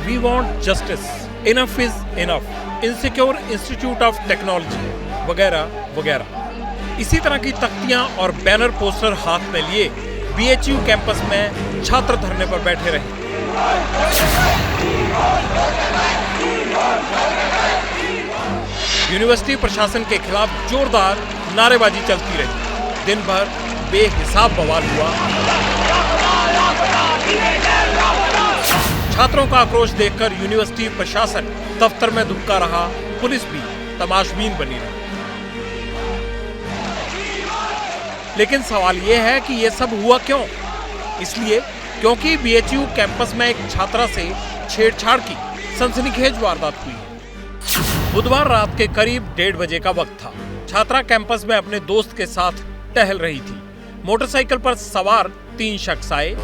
We want justice, enough is enough, insecure institute of technology वगैरह वगैरह। इसी तरह की तख्तियां और बैनर पोस्टर हाथ में लिए बीएचयू कैंपस में छात्र धरने पर बैठे रहे। यूनिवर्सिटी प्रशासन के खिलाफ जोरदार नारेबाजी चलती रही। दिन भर बेहिसाब बवाल हुआ। छात्रों का आक्रोश देखकर यूनिवर्सिटी प्रशासन दफ्तर में दुबका रहा, पुलिस भी तमाशबीन बनी रही। लेकिन सवाल यह है कि यह सब हुआ क्यों? इसलिए क्योंकि बीएचयू कैंपस में एक छात्रा से छेड़छाड़ की सनसनीखेज वारदात हुई। बुधवार रात के करीब 1:30 बजे का वक्त था। छात्रा कैंपस में अपने दोस्त के साथ टहल रही थी। मोटरसाइकिल पर सवार 3 शख्स आए।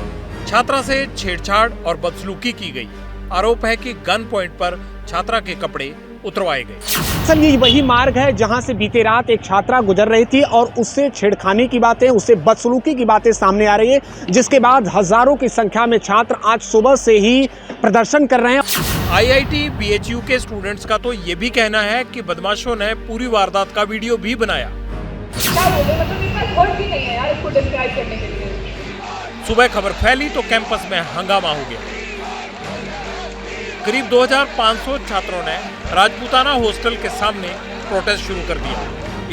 छात्रा से छेड़छाड़ और बदसलूकी की गई। आरोप है कि गन पॉइंट पर छात्रा के कपड़े उतरवाए गए। सर, ये वही मार्ग है जहां से बीते रात एक छात्रा गुजर रही थी और उससे छेड़खानी की बातें, उससे बदसलूकी की बातें सामने आ रही है, जिसके बाद हजारों की संख्या में छात्र आज सुबह से ही प्रदर्शन कर रहे हैं। आईआईटी बीएचयू के स्टूडेंट्स का तो ये भी कहना है कि बदमाशों ने पूरी वारदात का वीडियो भी बनाया। सुबह खबर फैली तो कैंपस में हंगामा हो गया। करीब 2500 छात्रों ने राजपूताना हॉस्टल के सामने प्रोटेस्ट शुरू कर दिया।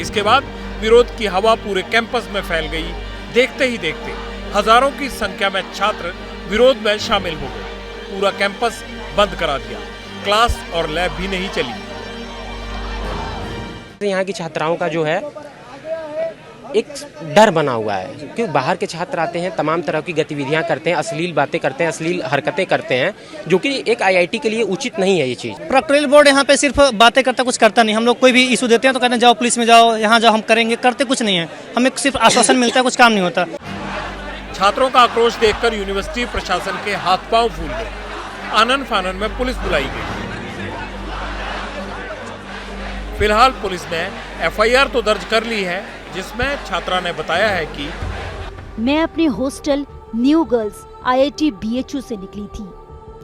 इसके बाद विरोध की हवा पूरे कैंपस में फैल गई। देखते ही देखते हजारों की संख्या में छात्र विरोध में शामिल हो गए। पूरा कैंपस बंद करा दिया। क्लास और लैब भी नहीं चली। यहाँ की छात्राओं का जो है एक डर बना हुआ है, क्योंकि बाहर के छात्र आते हैं, तमाम तरह की गतिविधियां करते हैं, अश्लील बातें करते हैं, अश्लील हरकतें करते हैं, जो कि एक आईआईटी के लिए उचित नहीं है ये चीज़। प्रोक्टोरियल बोर्ड यहाँ पे सिर्फ बातें करता, कुछ करता नहीं। हम लोग कोई भी इशू देते हैं तो कहते हैं जाओ पुलिस में जाओ, यहाँ जाओ, हम करेंगे, करते कुछ नहीं है। हमें सिर्फ आश्वासन मिलता है, कुछ काम नहीं होता। छात्रों का आक्रोश देखकर यूनिवर्सिटी प्रशासन के हाथ पांव फूल गए। आनन फानन में पुलिस बुलाई गई। फिलहाल पुलिस ने एफआईआर तो दर्ज कर ली है, जिसमें छात्रा ने बताया है कि मैं अपने hostel new girls IIT BHU से निकली थी।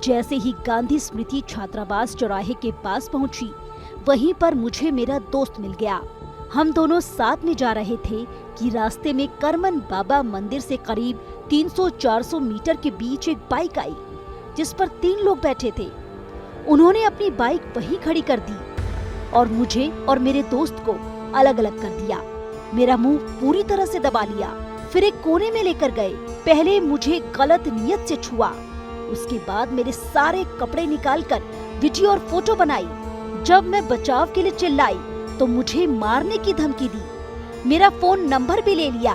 जैसे ही गांधी स्मृति छात्रावास चौराहे के पास पहुंची, वहीं पर मुझे मेरा दोस्त मिल गया। हम दोनों साथ में जा रहे थे कि रास्ते में करमन बाबा मंदिर से करीब 300-400 मीटर के बीच एक बाइक आई, जिस पर 3 लोग बैठे थे। उन्होंने अपनी बाइक वहीं खड़ी कर दी और मुझे और मेरे दोस्त को अलग अलग कर दिया। मेरा मुंह पूरी तरह से दबा लिया। फिर एक कोने में लेकर गए। पहले मुझे गलत नियत से छुआ, उसके बाद मेरे सारे कपड़े निकालकर वीडियो और फोटो बनाई। जब मैं बचाव के लिए चिल्लाई तो मुझे मारने की धमकी दी। मेरा फोन नंबर भी ले लिया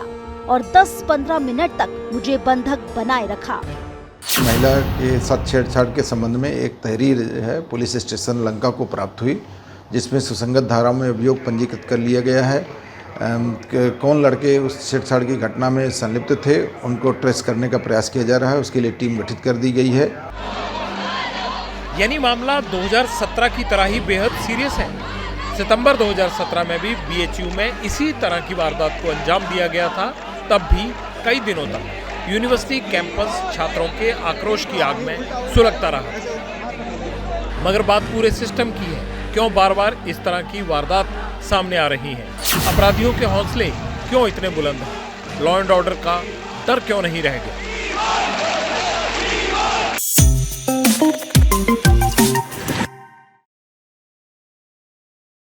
और 10-15 मिनट तक मुझे बंधक बनाए रखा। महिला के साथ छेड़छाड़ के संबंध में एक तहरीर है पुलिस स्टेशन लंका को प्राप्त हुई, जिसमें सुसंगत धारा में अभियोग पंजीकृत कर लिया गया है। कौन लड़के उस छेड़छाड़ की घटना में संलिप्त थे, उनको ट्रेस करने का प्रयास किया जा रहा है। उसके लिए टीम गठित कर दी गई है। यानी मामला 2017 की तरह ही बेहद सीरियस है। सितंबर 2017 में भी बीएचयू में इसी तरह की वारदात को अंजाम दिया गया था। तब भी कई दिनों तक यूनिवर्सिटी कैंपस छात्रों के आक्रोश की आग में सुलगता रहा। मगर बात पूरे सिस्टम की है। क्यों बार बार इस तरह की वारदात सामने आ रही हैं? अपराधियों के हौसले क्यों इतने बुलंद हैं? लॉ एंड ऑर्डर का डर क्यों नहीं रह गया?